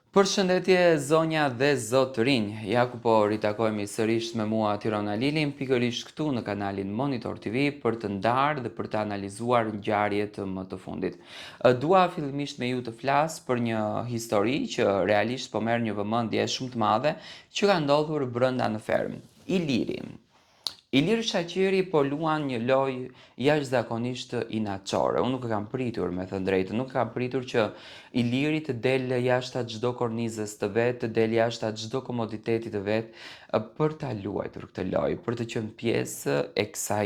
Përshëndetje zonja dhe zotërinj, ja ku po ritakojmë sërish me mua Tirona Lilin, pikërisht këtu në kanalin Monitor TV për të ndarë dhe për të analizuar ngjarjet më të fundit. Dua fillimisht me ju të flas për një histori që realisht po merr një vëmendje shumë të madhe që ka ndodhur brenda në fermë. Iliri. Ilir Shaqiri po luan një lojë jashtëzakonisht inatçore. Unë nuk e kam pritur, me thënë drejtën, nuk kam pritur që Iliri të del jashtë çdo kornizës të vet, të del jashtë çdo komoditetit të vet për ta luajtur këtë lojë, për të qenë pjesë e kësaj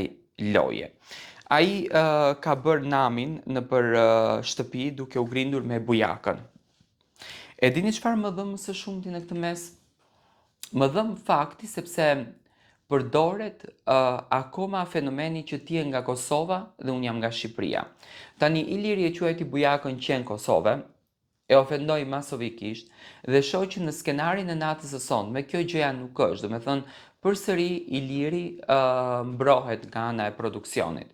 loje. Ai ka bërë namin nëpër shtëpi duke u grindur me bujakën. E dini çfarë më dhëm së shumti në këtë mes? Më dhëm fakti sepse përdoret akoma fenomeni që ti je nga Kosova dhe unë jam nga Shqipëria. Tani Iliri e quajti bujakën qenë Kosove, e ofendoi masovikisht dhe shoh që në skenarin e natës së sonme kjo gjëja nuk është, do me thënë përsëri Iliri mbrohet nga ana e produksionit.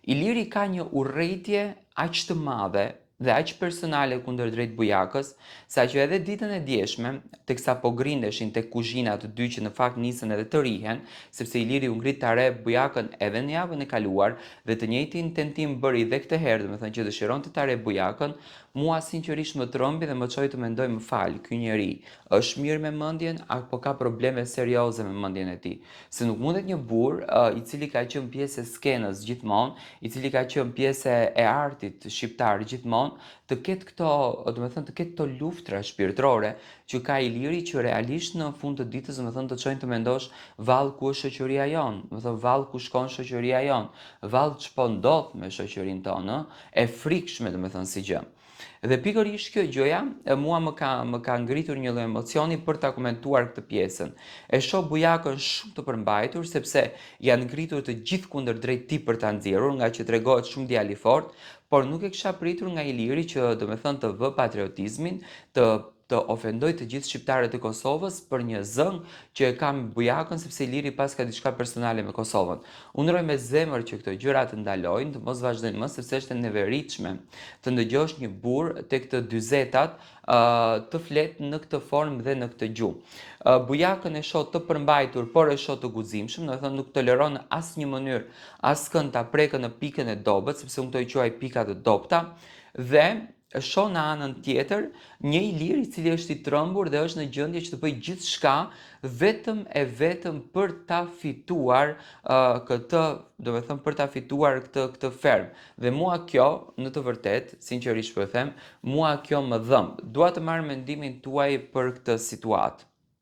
Iliri ka një urrëtie aq të madhe dhe aq personale kundër drejt bujakës, sa që edhe ditën e djeshme, teksa po grindeshin tek kuzhina të dy që në fakt nisën edhe të rihen, sepse Iliri u ngrit ta re bujakën edhe në javën e kaluar dhe të njëjtin tentim bëri edhe këtë herë, domethënë që dëshironte ta re bujakën, mua sinqerisht më trombi dhe më çoi të mendoj më fal, ky njeri është mirë me mendjen apo ka probleme serioze me mendjen e tij. Se nuk mundet një burr i cili ka qenë pjesë e skenës gjithmonë, i cili ka qenë pjesë e artit shqiptar gjithmonë, të ketë këto, domethënë të ketë këto luftra shpirtërore që ka Iliri që realisht në fund të ditës, domethënë të çojnë të mendosh vallë ku është shoqëria jonë, domethënë vallë ku shkon shoqëria jonë, vallë ç'po ndodh me shoqërinë tonë, e frikshme domethënë si gjë. Dhe pikërisht kjo gjëja mua më ka ngritur një lloj emocioni për ta komentuar këtë pjesën. E shoh bujakën shumë të përmbajtur sepse janë ngritur të gjithë kundërdrejt tij për ta nxjerrur, nga që tregohet shumë djalë i fortë, por nuk e kisha pritur nga Iliri që domethënë të vë patriotizmin, të ofendoj të gjithë shqiptarët e Kosovës për një zëng që e kam bujakën sepse Iliri pas ka diçka personale me Kosovën. Unë uroj me zemër që këto gjëra të ndalojnë, të mos vazhdojnë më sepse është e neveritshme të ndëgjosh një burr tek të 40-tat të flet në këtë formë dhe në këtë gjuhë. Bujakën e shoh të përmbajtur, por e shoh të guximshëm, do të thonë nuk toleron në asnjë mënyrë askënd ta prekë në pikën e dobët, sepse unë këto i quaj pika të dobta, dhe shoh në anën tjetër një Ilir i cili është i trembur dhe është në gjendje që të bëjë gjithçka vetëm për ta fituar këtë, do të thënë për ta fituar këtë fermë. Dhe mua kjo, në të vërtetë, sinqerisht po e them, mua kjo më dhëmb. Dua të marr mendimin tuaj për këtë situatë.